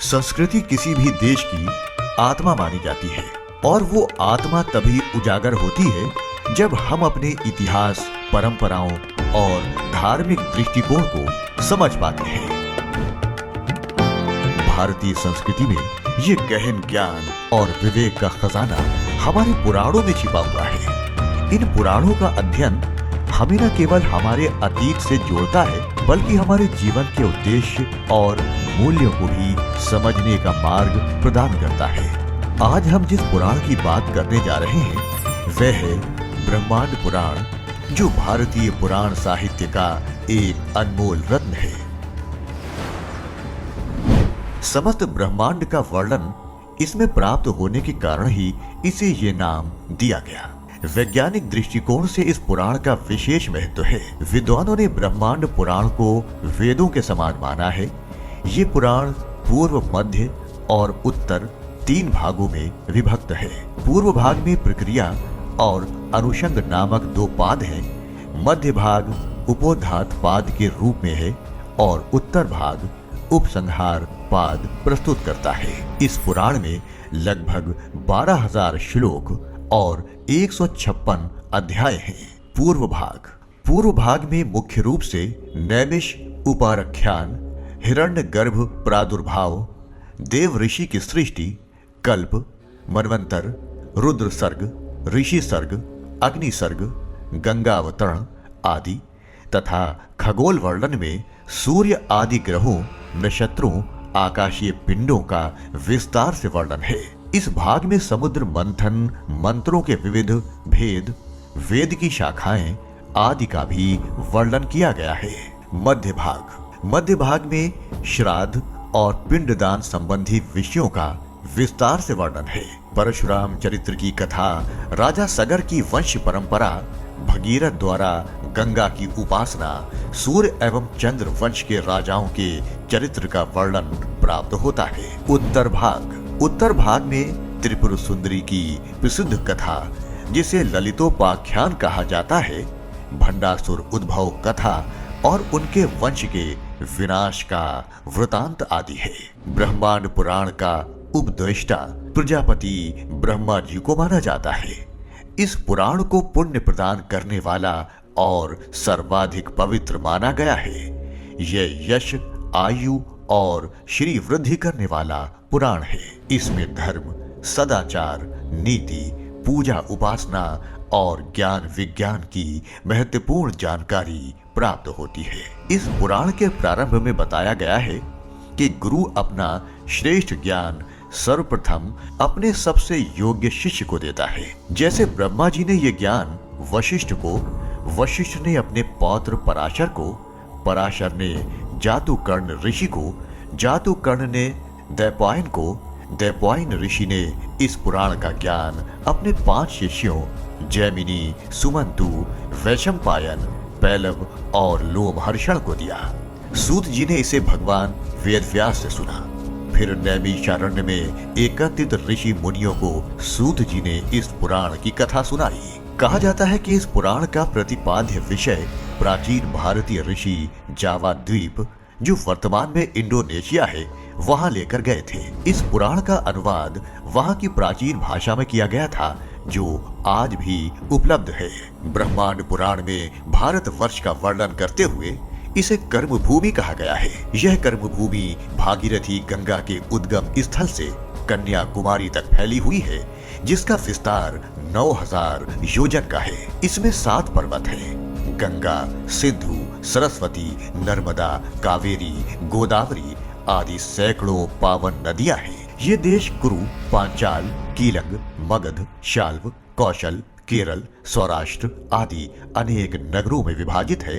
संस्कृति किसी भी देश की आत्मा मानी जाती है और वो आत्मा तभी उजागर होती है जब हम अपने इतिहास, परंपराओं और धार्मिक दृष्टिकोण को समझ पाते हैं। भारतीय संस्कृति में ये गहन ज्ञान और विवेक का खजाना हमारे पुराणों में छिपा हुआ है। इन पुराणों का अध्ययन हमें न केवल हमारे अतीत से जोड़ता है, बल्कि हमारे जीवन के उद्देश्य और मूल्यों को भी समझने का मार्ग प्रदान करता है। आज हम जिस पुराण की बात करने जा रहे हैं वह है ब्रह्मांड पुराण, जो भारतीय पुराण साहित्य का एक अनमोल रत्न है। समस्त ब्रह्मांड का वर्णन इसमें प्राप्त होने के कारण ही इसे ये नाम दिया गया। वैज्ञानिक दृष्टिकोण से इस पुराण का विशेष महत्व है। विद्वानों ने ब्रह्मांड पुराण को वेदों के समान माना है। ये पुराण पूर्व, मध्य और उत्तर 3 भागों में विभक्त है। पूर्व भाग में प्रक्रिया और अनुषंग नामक 2 पाद हैं। मध्य भाग उपोद्घात पाद के रूप में है और उत्तर भाग उपसंहार पाद प्रस्तुत करता है। इस पुराण में लगभग 12,000 श्लोक और 156 अध्याय हैं। पूर्व भाग में मुख्य रूप से नैमिष उपाख्यान, हिरण्यगर्भ प्रादुर्भाव, देव ऋषि की सृष्टि, कल्प, मनवंतर, रुद्र सर्ग, ऋषि सर्ग, अग्नि सर्ग, गंगा अवतरण आदि तथा खगोल वर्णन में सूर्य आदि ग्रहों, नक्षत्रों, आकाशीय पिंडों का विस्तार से वर्णन है। इस भाग में समुद्र मंथन, मंत्रों के विविध भेद, वेद की शाखाएं आदि का भी वर्णन किया गया है। मध्य भाग में श्राद्ध और पिंडदान संबंधी विषयों का विस्तार से वर्णन है। परशुराम चरित्र की कथा, राजा सगर की वंश परंपरा, भगीरथ द्वारा गंगा की उपासना, सूर्य एवं चंद्र वंश के राजाओं के चरित्र का वर्णन प्राप्त होता है। उत्तर भाग में त्रिपुर सुंदरी की प्रसिद्ध कथा, जिसे ललितोपाख्यान कहा जाता है, भंडासुर उद्भव कथा और उनके वंश के विनाश का वृतांत आदि है। ब्रह्मांड पुराण का उपदेष्टा प्रजापति ब्रह्मा जी को माना जाता है। इस पुराण को पुण्य प्रदान करने वाला और सर्वाधिक पवित्र माना गया है। यह यश, आयु और श्री वृद्धि करने वाला पुराण है। इसमें धर्म, सदाचार, नीति, पूजा, उपासना और ज्ञान विज्ञान की महत्वपूर्ण जानकारी प्राप्त होती है। इस पुराण के प्रारंभ में बताया गया है कि गुरु अपना श्रेष्ठ ज्ञान सर्वप्रथम अपने सबसे योग्य शिष्य को देता है। जैसे ब्रह्मा जी ने यह ज्ञान वशिष्ठ को, वशिष्ठ ने अपने पौत्र पराशर को, पराशर ने जातुकर्ण ऋषि को, जातुकर्ण ने दैपायन को, दैपायन ऋषि ने इस पुराण का ज्ञान अपने 5 शिष्यों जैमिनी, सुमंतु, वैशंपायन, पैलव और लोमहर्षण को दिया। सूत जी ने इसे भगवान वेदव्यास से सुना। फिर नैमिषारण्य में एकत्रित ऋषि मुनियों को सूत जी ने इस पुराण की कथा सुनाई। कहा जाता है कि इस पुराण का प्रतिपाद्य विषय प्राचीन भारतीय ऋषि जावा द्वीप, जो वर्तमान में इंडोनेशिया है, वहां लेकर गए थे। इस पुराण का अनुवाद वहां की प्राचीन भाषा में किया गया था, जो आज भी उपलब्ध है। ब्रह्मांड पुराण में भारत वर्ष का वर्णन करते हुए इसे कर्मभूमि कहा गया है। यह कर्मभूमि भागीरथी गंगा के उद्गम स्थल से कन्याकुमारी तक फैली हुई है, जिसका विस्तार 9,000 योजन का है। इसमें 7 पर्वत हैं। गंगा, सिंधु, सरस्वती, नर्मदा, कावेरी, गोदावरी आदि सैकड़ों पावन नदियां हैं। ये देश कुरु, पांचाल, कीलंग, मगध, शाल्व, कौशल, केरल, सौराष्ट्र आदि अनेक नगरों में विभाजित है।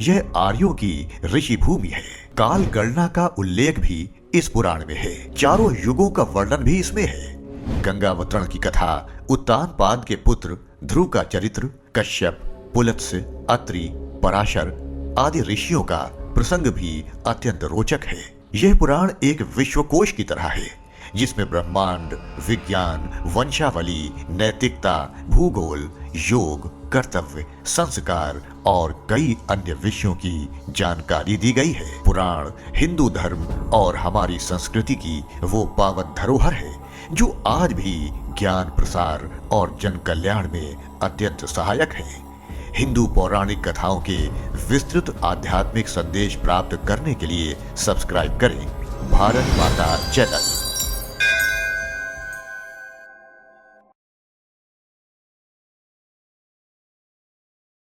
यह आर्यों की ऋषि भूमि है। काल गणना का उल्लेख भी इस पुराण में है। 4 युगों का वर्णन भी इसमें है। गंगावतरण की कथा, उत्तानपाद के पुत्र ध्रुव का चरित्र, कश्यप, पुलत्स्य, अत्रि, पराशर आदि ऋषियों का प्रसंग भी अत्यंत रोचक है। यह पुराण एक विश्वकोश की तरह है, जिसमें ब्रह्मांड, विज्ञान, वंशावली, नैतिकता, भूगोल, योग कर्तव्य, संस्कार और कई अन्य विषयों की जानकारी दी गई है। पुराण हिंदू धर्म और हमारी संस्कृति की वो पावन धरोहर है जो आज भी ज्ञान प्रसार और जन कल्याण में अत्यंत सहायक है। हिंदू पौराणिक कथाओं के विस्तृत आध्यात्मिक संदेश प्राप्त करने के लिए सब्सक्राइब करें भारत माता चैनल।